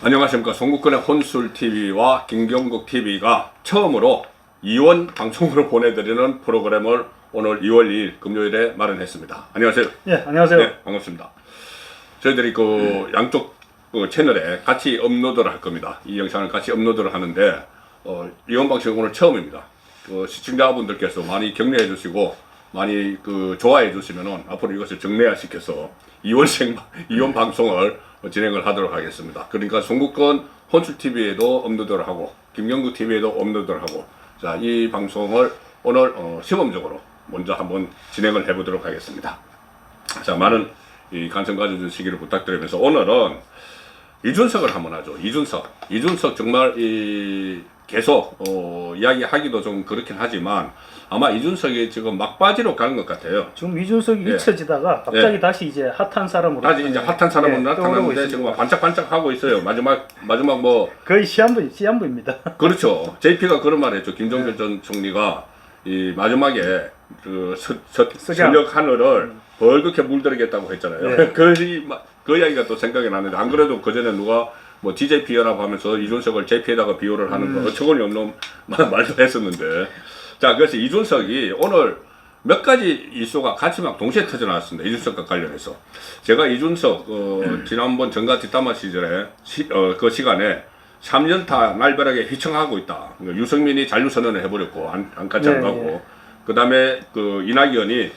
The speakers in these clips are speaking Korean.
안녕하십니까. 송국근의 혼술TV와 김경국TV가 처음으로 이원 방송으로 보내드리는 프로그램을 오늘 2월 2일 금요일에 마련했습니다. 안녕하세요. 네, 안녕하세요. 네, 반갑습니다. 저희들이 양쪽 채널에 같이 업로드를 할 겁니다. 이 영상을 같이 업로드를 하는데 이원 방송이 오늘 처음입니다. 시청자분들께서 많이 격려해 주시고 많이 좋아해 주시면은 앞으로 이것을 정례화 시켜서 이원 방송을 진행을 하도록 하겠습니다. 그러니까 송국근 혼술TV에도 업로드를 하고 김경국TV에도 업로드를 하고, 자, 이 방송을 오늘 시범적으로 먼저 한번 진행을 해보도록 하겠습니다. 자, 많은 관심 가져주시기를 부탁드리면서 오늘은 이준석을 한번 하죠. 이준석 정말 계속 이야기하기도 좀 그렇긴 하지만 아마 이준석이 지금 막바지로 가는 것 같아요. 지금 이준석이 잊혀지다가 갑자기 다시 이제 핫한 사람으로 다시 이제 핫한 사람으로 나타나는데 지금 반짝반짝 하고 있어요. 마지막 거의 시한부입니다. 그렇죠. JP가 그런 말을 했죠. 김종필 전 총리가 이 마지막에 서력 하늘을 벌겋게 물들이겠다고 했잖아요. 네. 그 이야기가 또 생각이 나는데, 안 그래도 그전에 누가 DJP 연합 하면서 이준석을 JP에다가 비유를 하는 거 어처구니 없는 말도 했었는데, 자, 그래서 이준석이 오늘 몇 가지 이슈가 같이 막 동시에 터져 나왔습니다. 이준석과 관련해서. 제가 이준석, 지난번 정가 뒷담화 시절에, 그 시간에 3년타 날벼락에 휘청하고 있다. 유승민이 잔류선언을 해버렸고, 같이 안 가고. 그 다음에 이낙연이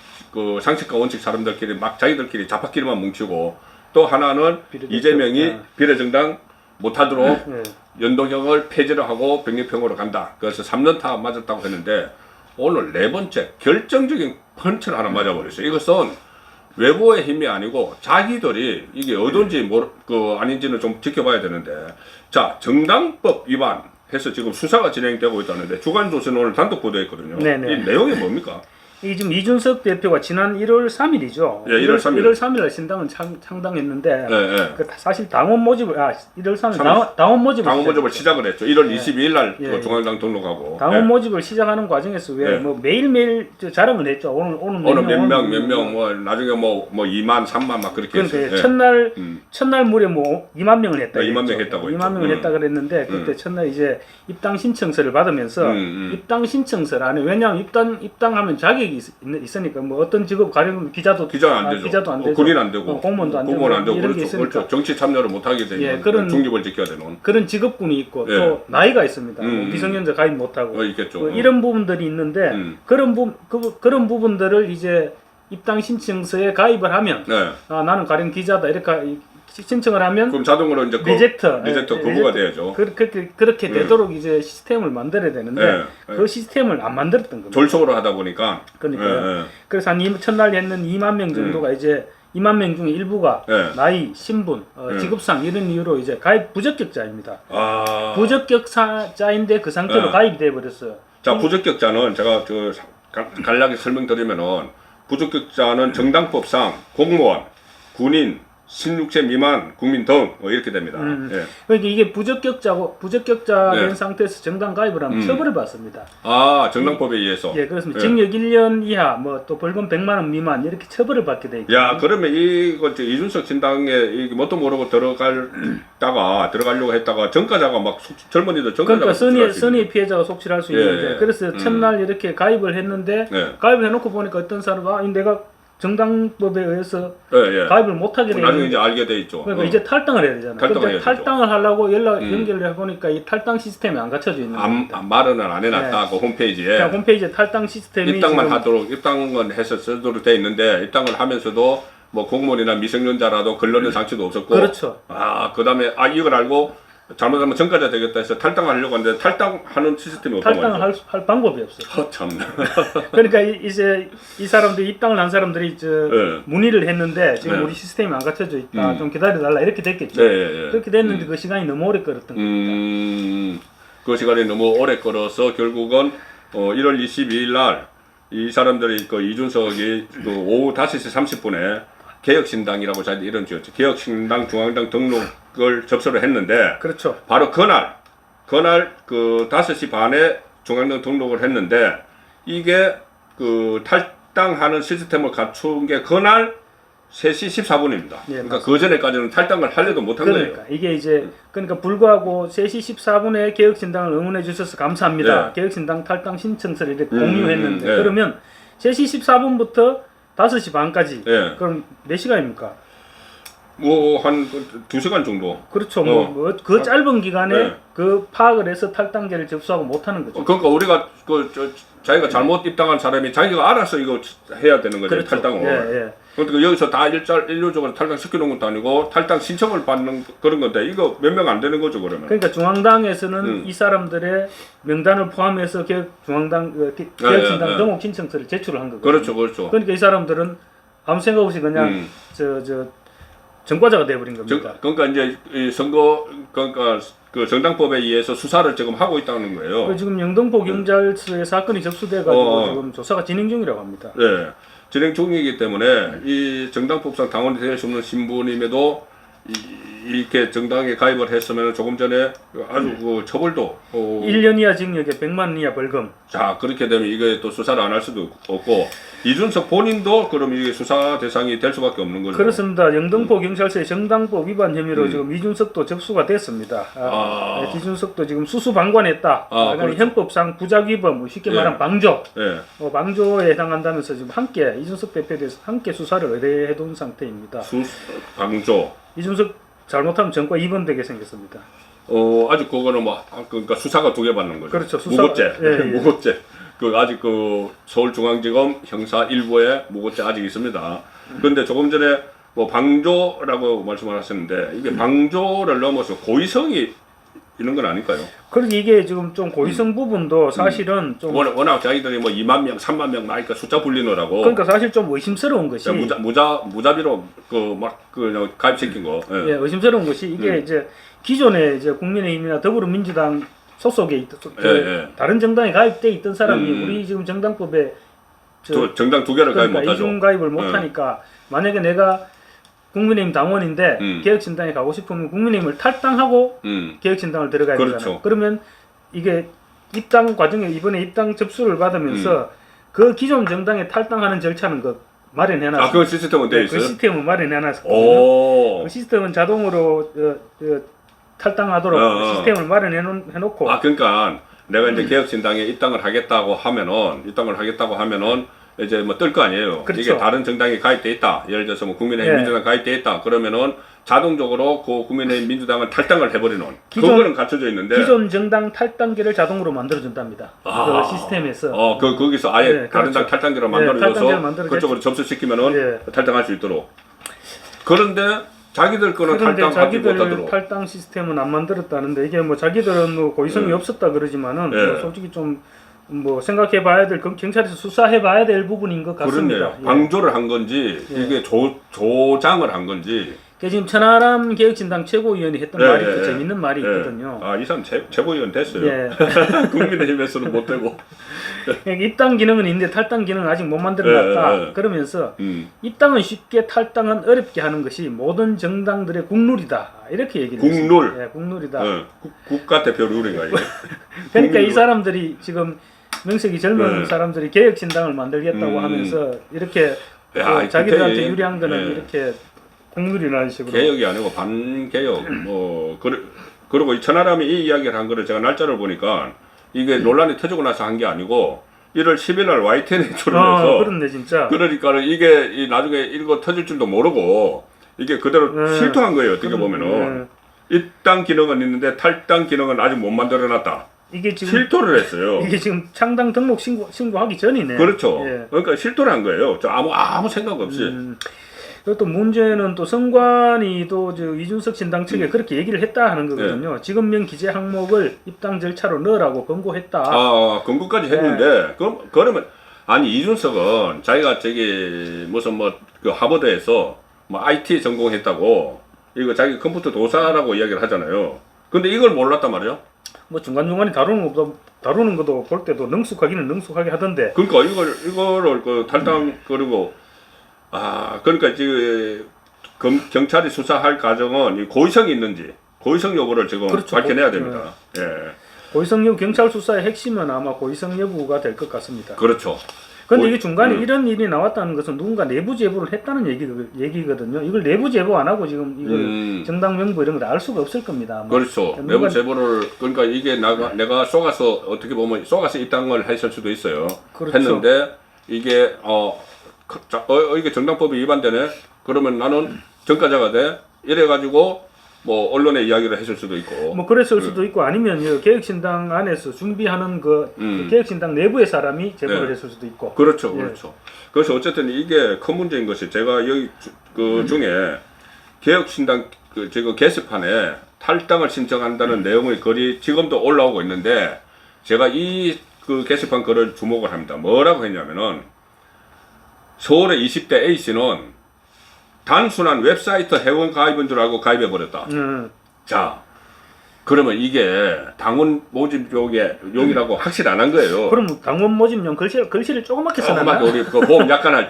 상식과 원칙 사람들끼리 막 자기들끼리 자파끼리만 뭉치고, 또 하나는 이재명이 비례정당 못하도록 연동형을 폐지를 하고 병립형으로 간다. 그래서 3년타 맞았다고 했는데 오늘 네 번째 결정적인 펀치를 하나 맞아버렸어요. 이것은 외부의 힘이 아니고 자기들이 이게 어딘지 아닌지는 좀 지켜봐야 되는데, 자, 정당법 위반해서 지금 수사가 진행되고 있다는데 주간 조선 오늘 단독 보도했거든요. 네네. 이 내용이 뭡니까? 이 지금 이준석 대표가 지난 1월 3일이죠. 예, 1월 3일 신당은 창당했는데, 예. 사실 당원 모집을 1월 3일 당원 모집을 시작을 했죠. 1월 22일 날 중앙당 등록하고 당원 모집을 시작하는 과정에서 매일매일 자랑을 했죠. 오늘 몇 명 나중에 2만 3만 막 그렇게 했어요. 첫날 무려 2만 명을 했다. 2만 명 했다고 2만 명을 했다 그랬는데, 그때 첫날 이제 입당 신청서를 받으면서 입당 신청서를 안에, 왜냐하면 입당하면 자격이 있으니까 어떤 직업 가령 기자도 안 되죠. 군인 안 되고 공무원도 안 되고 이런 게 있으니까. 그렇죠. 정치 참여를 못 하게 되는 그런 중립을 지켜야 되는 그런 직업군이 있고 또 나이가 있습니다. 미성년자 가입 못 하고 있겠죠. 이런 부분들이 있는데 그런 부분들을 이제 입당 신청서에 가입을 하면 나는 가령 기자다 이렇게 신청을 하면 그럼 자동으로 이제 리젝트 거부가 돼야죠. 그렇게 되도록 이제 시스템을 만들어야 되는데 그 시스템을 안 만들었던 겁니다. 졸속으로 하다 보니까. 그래서 첫날 했는 2만 명 정도가 이제 2만 명 중에 일부가 나이, 신분, 직업상 이런 이유로 이제 가입 부적격자입니다. 부적격자인데 그 상태로 가입이 돼 버렸어요. 자, 부적격자는 제가 간략히 설명드리면은, 부적격자는 정당법상 공무원, 군인, 16세 미만 국민 등 이렇게 됩니다. 그러니까 이게 부적격자 된 상태에서 정당 가입을 하면 처벌을 받습니다. 정당법에 의해서. 그래서 징역 1년 이하, 또 벌금 100만 원 미만 이렇게 처벌을 받게 돼 있거든요. 야, 그러면 이준석 진당에 뭣도 모르고 들어가려고 했다가 전과자가 막 젊은이들 그러니까 선의 피해자가 속출할 수 있는데, 그래서 첫날 이렇게 가입을 했는데 가입을 해놓고 보니까 어떤 사람은 내가 정당법에 의해서 가입을 못하게 되는, 나중에 이제 알게 돼 있죠. 그러니까 이제 탈당을 해야 되잖아요. 근데 탈당을 하려고 연결을 해보니까 이 탈당 시스템이 안 갖춰져 있는 겁니다. 말은 안 해놨다. 그 홈페이지에. 홈페이지에 탈당 시스템이 입당만 해서 쓰도록 돼 있는데, 입당을 하면서도 공무원이나 미성년자라도 걸러는 상처도 없었고. 그렇죠. 그 다음에 이걸 알고 잘못하면 전과자 되겠다 해서 탈당을 하려고 하는데 탈당하는 시스템이 없단 말이죠. 탈당을 할 방법이 없어요. 참나. 그러니까 이제 이 사람들이 입당을 한 사람들이 문의를 했는데 지금 우리 시스템이 안 갖춰져 있다. 좀 기다려달라 이렇게 됐겠죠. 그렇게 됐는데 그 시간이 너무 오래 끌었던 겁니다. 그 시간이 너무 오래 끌어서 결국은 1월 22일 날 이 사람들이 이준석이 오후 5시 30분에 개혁신당이라고 자기 이름 지었죠. 개혁신당 중앙당 등록을 접수를 했는데, 그렇죠. 바로 그날 5시 반에 중앙당 등록을 했는데, 이게 탈당하는 시스템을 갖춘 게 그날 3시 14분입니다. 예, 그러니까 그 전에까지는 탈당을 하려도 못한 그러니까 거예요. 이게 이제 그러니까 불구하고 3시 14분에 개혁신당을 응원해 주셔서 감사합니다. 네. 개혁신당 탈당 신청서를 이렇게 공유했는데 네. 그러면 3시 14분부터 5시 반까지 네. 그럼 몇 시간입니까? 뭐 한 2시간 정도. 그렇죠. 뭐 그 짧은 기간에 네. 그 파악을 해서 탈당계를 접수하고 못하는 거죠. 그러니까 우리가 자기가 잘못 입당한 사람이 자기가 알아서 이거 해야 되는 거죠. 그렇죠. 탈당을. 예. 그러니까 여기서 다 일률적으로 탈당시켜 놓은 것도 아니고 탈당 신청을 받는 그런 건데 이거 몇 명 안 되는 거죠 그러면. 그러니까 중앙당에서는 이 사람들의 명단을 포함해서 개혁신당 예. 등록 신청서를 제출을 한 거거든요. 그렇죠, 그렇죠. 그러니까 이 사람들은 아무 생각 없이 그냥 전과자가 돼버린 겁니다. 그러니까 이제 이 선거 그러니까 그 정당법에 의해서 수사를 지금 하고 있다는 거예요. 지금 영등포 경찰서에 사건이 접수돼가지고 지금 조사가 진행 중이라고 합니다. 네, 진행 중이기 때문에 이 정당법상 당원이 될 수 없는 신분임에도 이렇게 정당에 가입을 했으면 조금 전에 아주 그 처벌도 1년 이하 징역에 100만 원 이하 벌금. 자 그렇게 되면 이게 또 수사를 안 할 수도 없고 이준석 본인도 그럼 이게 수사 대상이 될 수밖에 없는 거죠. 그렇습니다. 영등포 경찰서의 정당법 위반 혐의로 지금 이준석도 접수가 됐습니다. 이준석도 지금 수수방관했다. 그렇죠. 헌법상 부작위범, 쉽게 말하면 방조. 네. 방조에 해당한다면서 지금 함께 이준석 대표에 대해서 함께 수사를 의뢰해둔 상태입니다. 방조. 이준석 잘못하면 전과 2번 되게 생겼습니다. 아직 그거는 뭐 그러니까 수사가 2개 받는 거죠. 그렇죠. 무고죄. 예. 무고죄. 그 아직 그 서울중앙지검 형사 1부에 무고죄 아직 있습니다. 그런데 조금 전에 뭐 방조라고 말씀을 하셨는데 이게 방조를 넘어서 고의성이 있는 건 아닐까요? 그래서 이게 지금 좀 고의성 부분도 사실은 좀 워낙 자기들이 뭐 2만 명, 3만 명 나니까 숫자 불리느라고. 그러니까 사실 좀 의심스러운 것이 무자비로 그 가입시킨 거. 예, 의심스러운 것이 이게 이제 기존에 이제 국민의힘이나 더불어민주당 소속에 있던 다른 정당에 가입돼 있던 사람이 우리 지금 정당법에 정당 2개를 가입 그러니까 못하죠. 이중 가입을 못하니까 만약에 내가 국민의힘 당원인데 개혁신당에 가고 싶으면 국민의힘을 탈당하고 개혁신당을 들어가야 그렇죠. 되잖아요. 그러면 이게 입당 과정에 이번에 입당 접수를 받으면서 그 기존 정당에 탈당하는 절차는 그 마련해놨어요. 그 시스템은 돼 있어요? 그 시스템은 마련해놨거든요. 그 시스템은 자동으로 탈당하도록 시스템을 마련해놓고. 그러니까 내가 이제 개혁신당에 입당을 하겠다고 하면은 이제 뭐 뜰 거 아니에요. 그렇죠. 이게 다른 정당에 가입돼 있다. 예를 들어서 뭐 국민의힘 민주당 가입돼 있다. 그러면은 자동적으로 그 국민의힘 민주당은 탈당을 해버리는 그거는 갖춰져 있는데 기존 정당 탈당계를 자동으로 만들어준답니다. 그 시스템에서. 거기서 아예 다른 당 탈당계를 만들어줘서 그쪽으로 접수시키면은 탈당할 수 있도록. 그런데 자기들 거는 탈당하지 못하도록. 탈당 시스템은 안 만들었다는데 이게 뭐 자기들은 뭐 고의성이 없었다 그러지만은 뭐 솔직히 좀 뭐 생각해봐야 될 경찰에서 수사해봐야 될 부분인 것 같습니다. 그렇네요. 방조를 한 건지 이게 조장을 한 건지. 지금 천하람 개혁신당 최고위원이 했던 말이 또 재밌는 말이 있거든요. 이 사람 최고위원 됐어요. 국민의힘에서는 못 되고. 입당 기능은 있는데 탈당 기능은 아직 못 만들어놨다. 그러면서 입당은 쉽게 탈당은 어렵게 하는 것이 모든 정당들의 국룰이다. 이렇게 얘기를 했습니다. 국룰? 국룰이다. 국가대표 룰인가 이게? 그러니까 이 사람들이 지금 명색이 젊은 사람들이 개혁신당을 만들겠다고 하면서 이렇게 자기들한테 유리한 거는 이렇게 국룰이라는 식으로. 개혁이 아니고 반개혁. 그리고 이 천하람이 이 이야기를 한 거를 제가 날짜를 보니까 이게 논란이 터지고 나서 한 게 아니고 1월 10일 날 YTN에 출연해서 그렇네 진짜. 그러니까 이게 나중에 이거 터질 줄도 모르고 이게 그대로 실토한 거예요. 어떻게 보면은 입당 기능은 있는데 탈당 기능은 아직 못 만들어놨다. 이게 지금 실토를 했어요. 이게 지금 창당 등록 신고하기 전이네. 그렇죠. 그러니까 실토를 한 거예요. 아무 생각 없이. 그리고 또 문제는 또 선관위 또 이준석 신당 측에 그렇게 얘기를 했다 하는 거거든요. 지급명 기재 항목을 입당 절차로 넣으라고 권고했다. 권고까지 했는데 그러면 아니 이준석은 자기가 무슨 그 하버드에서 IT 전공했다고 이거 자기 컴퓨터 도사라고 이야기를 하잖아요. 근데 이걸 몰랐단 말이야. 뭐 중간중간에 다루는 것도 볼 때도 능숙하기는 능숙하게 하던데. 그러니까 이거를 그 탈당 그리고 그러니까 지금 경찰이 수사할 과정은 고의성이 있는지 고의성 여부를 지금 밝혀내야 됩니다. 고의성 여부 경찰 수사의 핵심은 아마 고의성 여부가 될 것 같습니다. 그렇죠. 근데 이게 중간에 이런 일이 나왔다는 것은 누군가 내부 제보를 했다는 얘기거든요. 이걸 내부 제보 안 하고 지금 이걸 정당 명부 이런 걸 알 수가 없을 겁니다. 아마. 그렇죠. 누가- 내부 제보를 그러니까 이게 내가 속아서 어떻게 보면 속아서 입당을 했을 수도 있어요. 그렇죠. 했는데 이게 이게 정당법이 위반되네. 그러면 나는 전과자가 돼. 이래 가지고 뭐 언론에 이야기를 했을 수도 있고. 뭐 그랬을 수도 있고 아니면 이 개혁신당 안에서 준비하는 그 개혁신당 내부의 사람이 제보를 네. 했을 수도 있고. 그렇죠, 예. 그렇죠. 그래서 어쨌든 이게 큰 문제인 것이 제가 여기 그 중에 개혁신당 그 지금 게시판에 탈당을 신청한다는 내용의 글이 지금도 올라오고 있는데 제가 이 그 게시판 글을 주목을 합니다. 뭐라고 했냐면은 서울의 20대 A 씨는 단순한 웹사이트 회원 가입인 줄 알고 가입해 버렸다. 자, 그러면 이게 당원 모집용이라고 확실 안 한 거예요. 그럼 당원 모집용 글씨를 조그맣게 써놨나? 우리 그 보험 약관할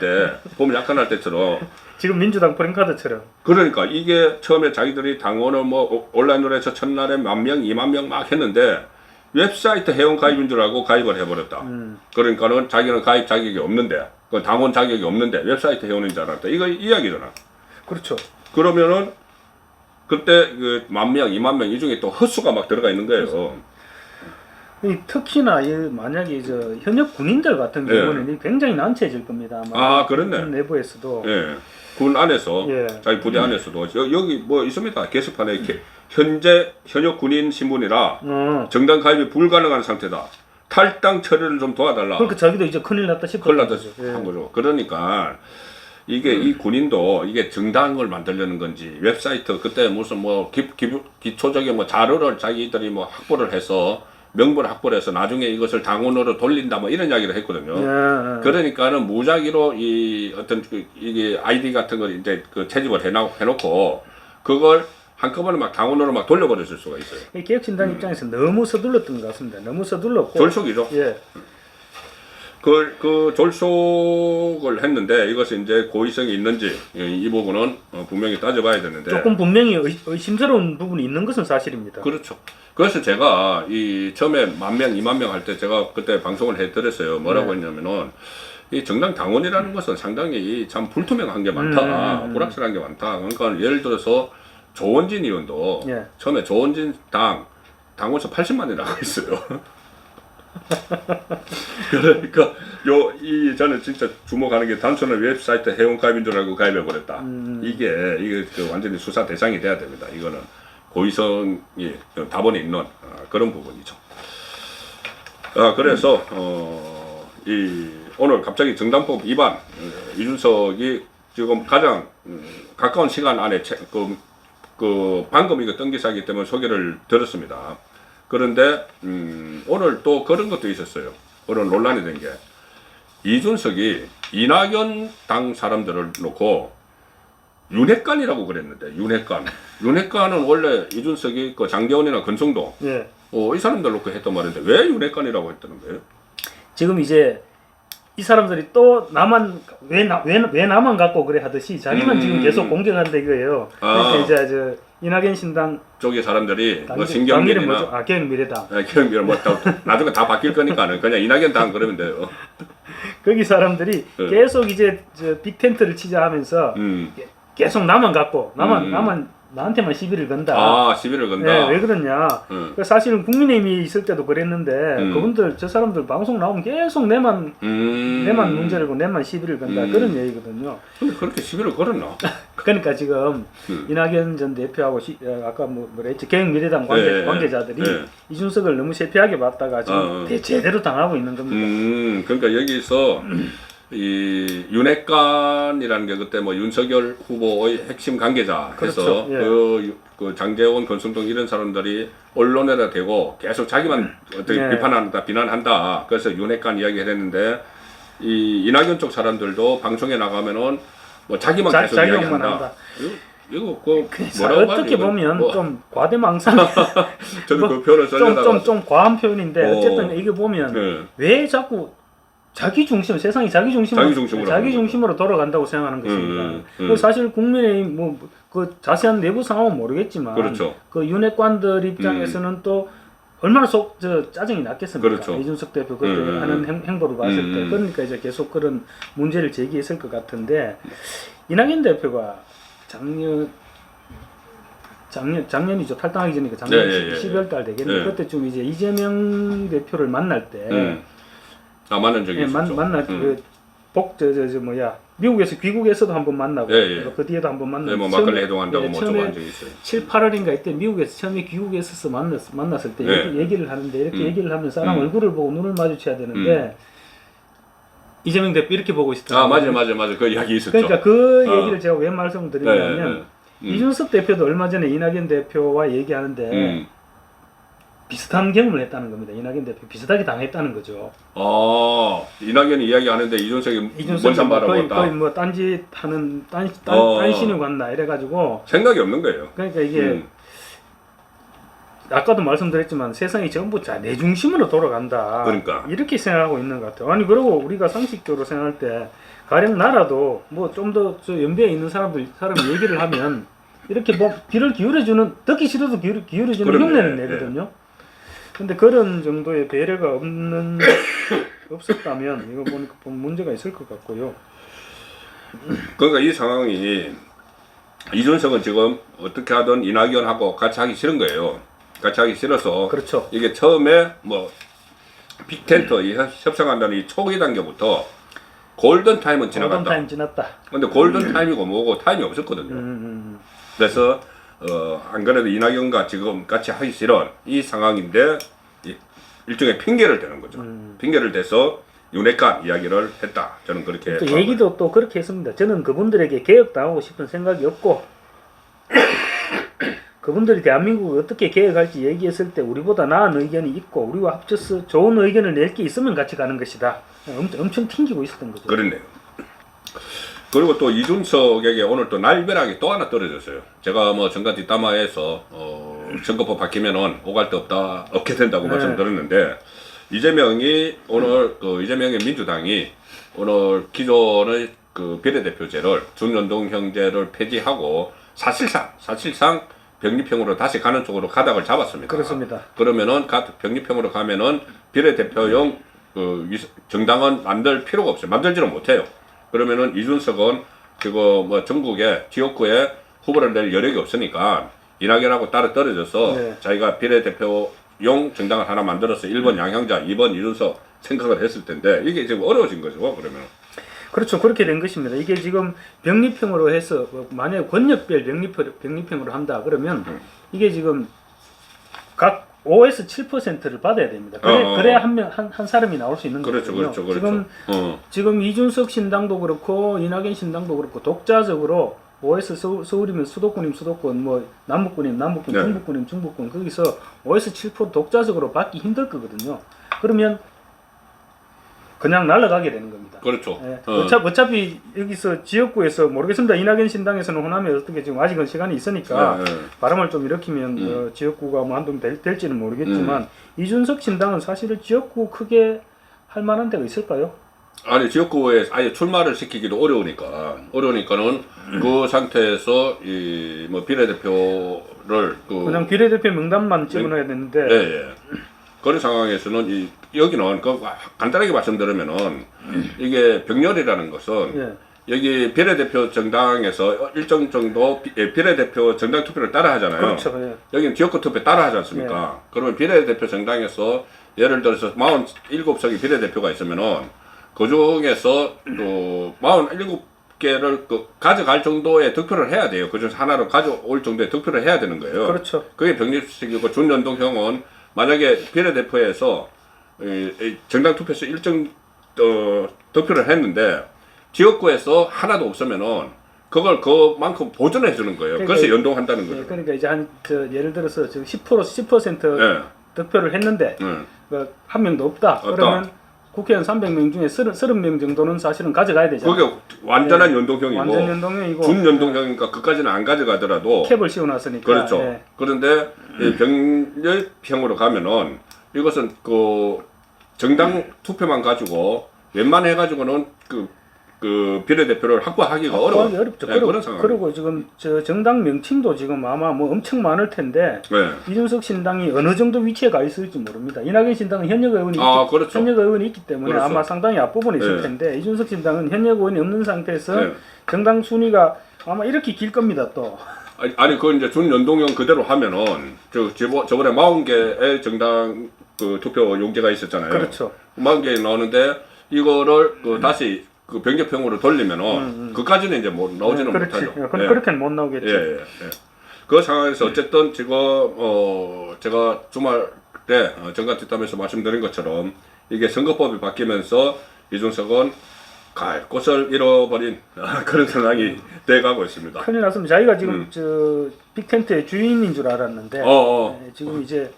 때처럼. 지금 민주당 프랭카드처럼. 그러니까 이게 처음에 자기들이 당원을 뭐 온라인으로 해서 첫날에 10,000명, 20,000명 막 했는데 웹사이트 회원 가입인 줄 알고 가입을 해버렸다. 그러니까는 자기는 가입 자격이 없는데, 그 당원 자격이 없는데 웹사이트 회원인 줄 알았다. 이거 이야기잖아. 그렇죠. 그러면은 그때 그 10,000명, 20,000명 이 중에 또 헛수가 막 들어가 있는 거예요. 특히나 만약에 현역 군인들 같은 경우는 굉장히 난처해질 겁니다. 아마. 그렇네. 내부에서도. 예. 군 안에서 예. 자기 부대 안에서도 여기 뭐 있습니다. 게시판에 현재 현역 군인 신분이라 정당 가입이 불가능한 상태다. 탈당 처리를 좀 도와달라. 그러니까 자기도 이제 큰일 났다 싶어. 큰일 났다 한 거죠. 그러니까 이게 이 군인도 이게 정당을 만들려는 건지 웹사이트 그때 무슨 뭐 기초적인 뭐 자료를 자기들이 뭐 확보를 해서 명부를 확보를 해서 나중에 이것을 당원으로 돌린다 뭐 이런 이야기를 했거든요. 그러니까는 무작위로 이 어떤 이게 아이디 같은 걸 이제 그 채집을 해놓고 그걸 한꺼번에 막 당원으로 막 돌려버렸을 수가 있어요. 이 개혁신당 입장에서 너무 서둘렀던 것 같습니다. 너무 서둘렀고. 졸속이죠. 예. 그 졸속을 했는데 이것이 이제 고의성이 있는지 이 부분은 분명히 따져봐야 되는데 조금 분명히 의심스러운 부분이 있는 것은 사실입니다. 그렇죠. 그래서 제가 이 처음에 10,000명, 20,000명 할 때 제가 그때 방송을 해드렸어요. 뭐라고 했냐면은 이 정당 당원이라는 것은 상당히 참 불투명한 게 많다, 불확실한 게 많다. 그러니까 예를 들어서 조원진 의원도 처음에 조원진 당원수 80만이라고 했어요. 그러니까 저는 진짜 주목하는 게 단순한 웹사이트 회원 가입인 줄 알고 가입해 버렸다. 이게 그 완전히 수사 대상이 돼야 됩니다. 이거는 고의성이 다본에 있는 그런 부분이죠. 그래서 오늘 갑자기 정당법 위반 이준석이 지금 가장 가까운 시간 안에 방금 이거 뜬기사기 때문에 소개를 드렸습니다. 그런데 오늘 또 그런 것도 있었어요. 오늘 논란이 된 게 이준석이 이낙연 당 사람들을 놓고 윤핵관이라고 그랬는데 윤핵관은 원래 이준석이 그 장대원이나 권성동 이 사람들 놓고 했던 말인데 왜 윤핵관이라고 했다는 거예요? 지금 이제 이 사람들이 또 나만 왜 나만 갖고 그래 하듯이 자기만 지금 계속 공격한다 이거예요. 그러니까 이제 이낙연 신당 쪽의 사람들이 뭐 당이름 신경민이나 뭐죠? 개혁미래당. 개혁미래 뭐 나중에 다 바뀔 거니까는 그냥 이낙연 당 그러면 돼요. 거기 사람들이 계속 이제 빅텐트를 치자 하면서 계속 나만 갖고 나한테만 시비를 건다. 시비를 건다. 왜 그러냐? 사실은 국민의힘이 있을 때도 그랬는데 그분들 저 사람들 방송 나오면 계속 내만 문제를 고 내만 시비를 건다 그런 얘기거든요. 근데 그렇게 시비를 걸었나? 그러니까 지금 이낙연 전 대표하고 아까 뭐랬지 개혁미래당 관계자들이 이준석을 너무 세피하게 봤다가 지금 제대로 당하고 있는 겁니다. 그러니까 여기서 이 윤핵관이라는 게 그때 뭐 윤석열 후보의 핵심 관계자 해서 그렇죠. 그 장제원, 권성동 이런 사람들이 언론에다 대고 계속 자기만 어떻게 비난한다. 그래서 윤핵관 이야기를 했는데 이 이낙연 쪽 사람들도 방송에 나가면은 뭐 자기만 계속 이야기한다. 이거 뭐라고 어떻게 보면 좀 과대망상. 저도 그 표현을 쓰려다가 좀 과한 표현인데 어쨌든 이게 보면 왜 자꾸 세상이 자기 중심으로 돌아간다고 생각하는 것입니다. 사실 국민의힘 그 자세한 내부 상황은 모르겠지만 그렇죠. 그 윤핵관들 입장에서는 또 얼마나 짜증이 났겠습니까? 그렇죠. 이준석 대표 그때 하는 행보를 봤을 때. 그러니까 이제 계속 그런 문제를 제기했을 것 같은데, 이낙연 대표가 작년이죠. 탈당하기 전이니까 작년 12월 달 되겠는데, 그때쯤 이제 이재명 대표를 만날 때, 만난 적이 있었죠. 만날 미국에서 귀국에서도 한번 만나고 그 뒤에도 한번 만나고 뭐 막걸리 해동한다고 뭐 저거 한 적이 있어요. 7, 8월인가 이때 미국에서 처음에 귀국에서 만났을 때 얘기를 하는데 이렇게 얘기를 하면 사람 얼굴을 보고 눈을 마주쳐야 되는데 이재명 대표 이렇게 보고 있었잖아요. 맞아. 그 이야기 있었죠. 그러니까 그 얘기를 제가 왜 말씀을 드리냐면 이준석 대표도 얼마 전에 이낙연 대표와 얘기하는데 비슷한 경험을 했다는 겁니다. 이낙연 대표 비슷하게 당했다는 거죠. 이낙연이 이야기하는데 이준석이 뭔 말하고 거의 뭐 딴짓하는 딴신이 갔나 이래가지고 생각이 없는 거예요. 그러니까 이게 아까도 말씀드렸지만 세상이 전부 내 중심으로 돌아간다. 그러니까 이렇게 생각하고 있는 것 같아요. 아니 그리고 우리가 상식적으로 생각할 때 가령 나라도 뭐 좀 더 연배에 있는 사람이 얘기를 하면 이렇게 뭐 귀를 기울여주는 듣기 싫어도 기울여주는 흉내는 내거든요. 근데 그런 정도의 배려가 없었다면 이거 보니까 문제가 있을 것 같고요. 그러니까 이 상황이 이준석은 지금 어떻게 하든 이낙연하고 같이 하기 싫은 거예요. 같이 하기 싫어서 그렇죠. 이게 처음에 뭐 빅텐트 협상한다는 이 초기 단계부터 골든 타임은 지나갔다. 골든 타임 지났다. 근데 골든 타임이고 뭐고 타임이 없었거든요. 그래서 안 그래도 이낙연과 지금 같이 하기 싫은 이 상황인데 일종의 핑계를 대는 거죠. 핑계를 대서 윤핵관 이야기를 했다. 저는 그렇게 또 얘기도 또 그렇게 했습니다. 저는 그분들에게 개혁당하고 싶은 생각이 없고 그분들이 대한민국을 어떻게 개혁할지 얘기했을 때 우리보다 나은 의견이 있고 우리와 합쳐서 좋은 의견을 낼 게 있으면 같이 가는 것이다. 엄청 튕기고 있었던 거죠. 그렇네요. 그리고 또 이준석에게 오늘 또 날벼락이 또 하나 떨어졌어요. 제가 뭐 정가 뒷담화에서 선거법 바뀌면은 오갈 데 없게 된다고 말씀드렸는데 이재명이 오늘 이재명의 민주당이 오늘 기존의 그 비례대표제를 준연동형제를 폐지하고 사실상 병립형으로 다시 가는 쪽으로 가닥을 잡았습니다. 그렇습니다. 그러면은 병립형으로 가면은 비례대표용 정당은 만들 필요가 없어요. 만들지는 못해요. 그러면은 이준석은 지금 뭐 전국에 지역구에 후보를 낼 여력이 없으니까 이낙연하고 따로 떨어져서 자기가 비례대표용 정당을 하나 만들어서 1번 양형자, 2번 이준석 생각을 했을 텐데 이게 지금 어려워진 거죠. 그러면. 그렇죠. 그렇게 된 것입니다. 이게 지금 병립형으로 해서 만약에 권역별 병립형으로 한다 그러면 이게 지금 각 OS 7%를 받아야 됩니다. 그래야 한 사람이 나올 수 있는 거거든요. 그렇죠. 지금 이준석 신당도 그렇고 이낙연 신당도 그렇고 독자적으로 OS 서울이면 수도권 뭐 남북군이면 남북군, 중북군이면 중북군 거기서 OS 7% 독자적으로 받기 힘들 거거든요. 그러면 그냥 날아가게 되는 겁니다. 그렇죠. 어차피 여기서 지역구에서 모르겠습니다. 이낙연 신당에서는 호남에 어떻게 지금 아직은 시간이 있으니까 바람을 좀 일으키면 지역구가 뭐 한동 될지는 모르겠지만 이준석 신당은 사실은 지역구 크게 할 만한 데가 있을까요? 아니 지역구에 아예 출마를 시키기도 어려우니까는 그 상태에서 이 뭐 비례대표를 그냥 비례대표 명단만 집어넣어야 되는데 그런 상황에서는 여기는 간단하게 말씀드리면은 이게 병렬이라는 것은 여기 비례대표 정당에서 일정 정도 비례대표 정당 투표를 따라 하잖아요. 그렇죠. 여기는 지역구 투표 따라 하지 않습니까? 그러면 비례대표 정당에서 예를 들어서 47석이 비례대표가 있으면은 그 중에서 또 47개를 가져갈 정도의 득표를 해야 돼요. 그 중에서 하나를 가져올 정도의 득표를 해야 되는 거예요. 그렇죠. 그게 병립식이고 준연동형은 만약에 비례대표에서 정당 투표에서 일정 득표를 했는데 지역구에서 하나도 없으면은 그걸 그만큼 보존해 주는 거예요. 그러니까, 그래서 연동한다는 거죠. 그러니까 이제 예를 들어서 지금 10% 득표를 했는데 한 명도 없다. 그러면 국회의원 300명 중에 30명 정도는 사실은 가져가야 되잖아요. 그게 완전한 연동형이고 완전 연동형이고 준연동형이니까 그까지는 안 가져가더라도 캡을 씌워놨으니까. 그렇죠. 그런데 병렬형으로 가면은 이것은 그 정당 투표만 가지고 웬만해 가지고는 그 비례대표를 확보하기가 어려워. 어렵죠. 네, 그런 상황. 그리고 지금 저 정당 명칭도 지금 아마 뭐 엄청 많을 텐데 네. 이준석 신당이 어느 정도 위치에 가 있을지 모릅니다. 이낙연 신당은 현역 의원이 그렇죠. 현역 의원이 있기 때문에 그렇죠. 아마 상당히 앞부분에 있을 네. 텐데 이준석 신당은 현역 의원이 없는 상태에서 네. 정당 순위가 아마 이렇게 길 겁니다. 또 아니 그 이제 준연동형 그대로 하면은 저번에 40개의 정당 그 투표 용지가 있었잖아요. 그렇죠. 40개 나오는데 이거를 그 다시 그 병제평으로 돌리면은 그까지는 이제 뭐 나오지는 그렇지. 못하죠. 그렇게는 못 나오겠죠. 예. 그 상황에서 어쨌든 지금 제가 주말 때 정관 뒷담에서 말씀드린 것처럼 이게 선거법이 바뀌면서 이준석은 갈 곳을 잃어버린 그런 상황이 돼가고 있습니다. 큰일 났습니다. 자기가 지금 저 빅텐트의 주인인 줄 알았는데 네, 지금 이제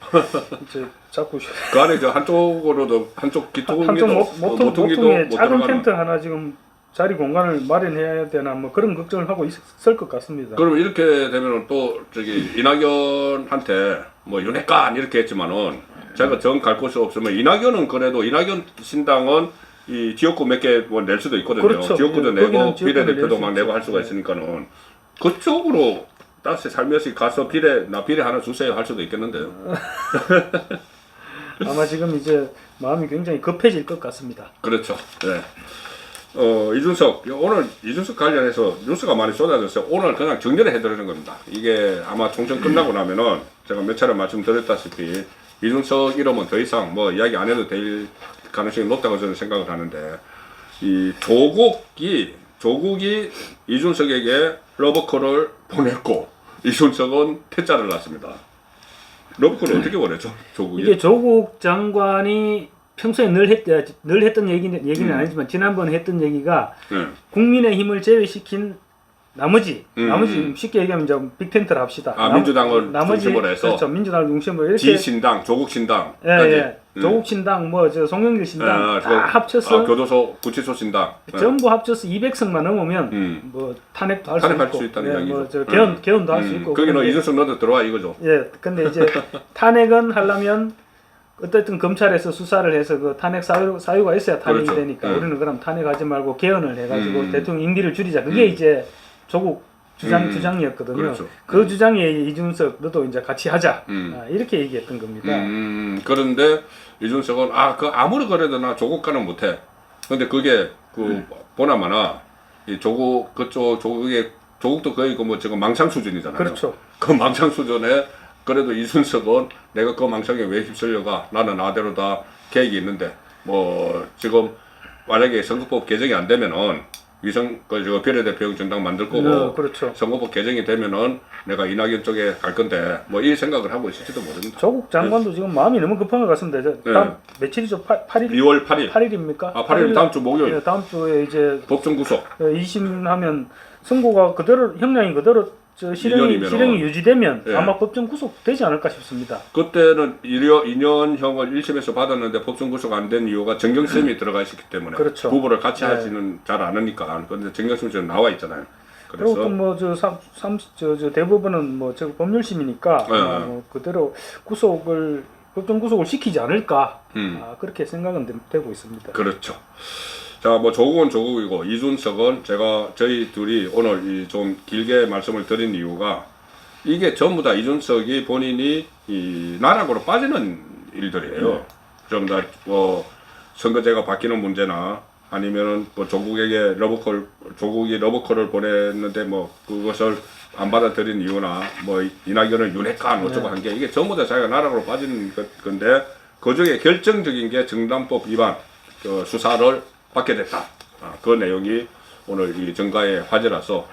자꾸 그 안에 저 한쪽으로도 한쪽 기통에도 모퉁이에 작은 텐트 하나 지금 자리 공간을 마련해야 되나 뭐 그런 걱정을 하고 있을 것 같습니다. 그럼 이렇게 되면은 또 저기 이낙연한테 뭐 윤핵관 이렇게 했지만은 제가 정 갈 곳이 없으면 이낙연은 그래도 이낙연 신당은 이 지역구 몇 개 뭐 낼 수도 있거든요. 그렇죠. 지역구도 예, 내고 지역구를 비례대표도 낼 막 수 내고 있죠. 할 수가 있으니까는 그쪽으로 다시 살며시 가서 비례 하나 주세요 할 수도 있겠는데요. 아마 지금 이제 마음이 굉장히 급해질 것 같습니다. 그렇죠. 네. 이준석 오늘 이준석 관련해서 뉴스가 많이 쏟아졌어요. 오늘 그냥 정리를 해드리는 겁니다. 이게 아마 총선 끝나고 나면은 제가 몇 차례 말씀드렸다시피 이준석 이름은 더 이상 뭐 이야기 안 해도 될 가능성이 높다고 저는 생각을 하는데 이 조국이 이준석에게 러브콜을 보냈고 이준석은 퇴짜를 났습니다. 러브콜을 어떻게 보냈죠? 조국이? 이게 조국 장관이 평소에 늘 했던 얘기는 아니지만 지난번에 했던 얘기가 국민의힘을 제외시킨 나머지 쉽게 얘기하면 이제 빅텐트를 합시다. 민주당을 중심으로 해서 그렇죠. 민주당을 중심으로 이렇게 지신당, 조국신당, 조국신당, 뭐 저 송영길 신당 다 합쳐서 교도소, 구치소 신당 전부 합쳐서 200석만 넘으면 뭐 탄핵도 할 수 있고, 있다는 이야기죠. 뭐저 개헌도 할 수 있고. 거기는 이준석 너도 들어와 이거죠. 예, 근데 이제 탄핵은 하려면 어쨌든 검찰에서 수사를 해서 그 탄핵 사유가 있어야 탄핵이 그렇죠. 되니까 우리는 그럼 탄핵하지 말고 개헌을 해가지고 대통령 임기를 줄이자. 그게 이제 조국 주장이었거든요. 그렇죠. 그 주장에 이준석 너도 이제 같이 하자. 이렇게 얘기했던 겁니다. 그런데 이준석은 그 아무리 그래도 나 조국과는 못해. 근데 그게 보나마나 이 조국도 거의 뭐 지금 망상 수준이잖아요. 그렇죠. 그 망상 수준에 그래도 이준석은 내가 그 망상에 왜 휩쓸려가? 나는 나대로 다 계획이 있는데 뭐 지금 만약에 선거법 개정이 안 되면은 저 비례대표 정당 만들 거고 그렇죠. 선거법 개정이 되면은 내가 이낙연 쪽에 갈 건데 뭐 이 생각을 하고 있을지도 모릅니다. 조국 장관도 지금 마음이 너무 급한 것 같습니다. 다음 며칠이죠? 8일? 2월 8일. 8일입니까? 8일 다음 주 목요일. 네, 다음 주에 이제 법정 구속. 2심하면 선고가 그대로 형량이 그대로 실형이 유지되면 아마 법정 구속되지 않을까 싶습니다. 그때는 2년형을 1심에서 받았는데 법정 구속 안 된 이유가 정경심이 들어가 있었기 때문에 그렇죠. 부부를 같이 하지는 잘 않으니까. 그런데 정경심이 지금 나와 있잖아요. 그래서 그리고 또 대부분은 뭐 저 법률심이니까 뭐 그대로 법정 구속을 시키지 않을까 그렇게 생각은 되고 있습니다. 그렇죠. 자, 뭐 조국은 조국이고 이준석은 저희 둘이 오늘 좀 길게 말씀을 드린 이유가 이게 전부 다 이준석이 본인이 이 나락으로 빠지는 일들이에요. 좀 다 뭐 선거제가 바뀌는 문제나 아니면은 뭐 조국이 러브콜을 보냈는데 뭐 그것을 안 받아들인 이유나 뭐 이낙연을 윤핵관 어쩌고 한 게 이게 전부 다 자기가 나락으로 빠지는 건데 그 중에 결정적인 게 정당법 위반 수사를 받게 됐다. 그 내용이 오늘 이 정가의 화제라서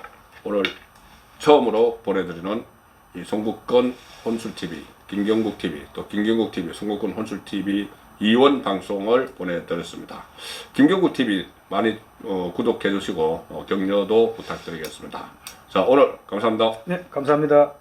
오늘 처음으로 보내드리는 이 송국권 혼술TV, 김경국TV, 또 김경국TV, 송국권 혼술TV 2원 방송을 보내드렸습니다. 김경국TV 많이 구독해 주시고 격려도 부탁드리겠습니다. 자, 오늘 감사합니다. 네, 감사합니다.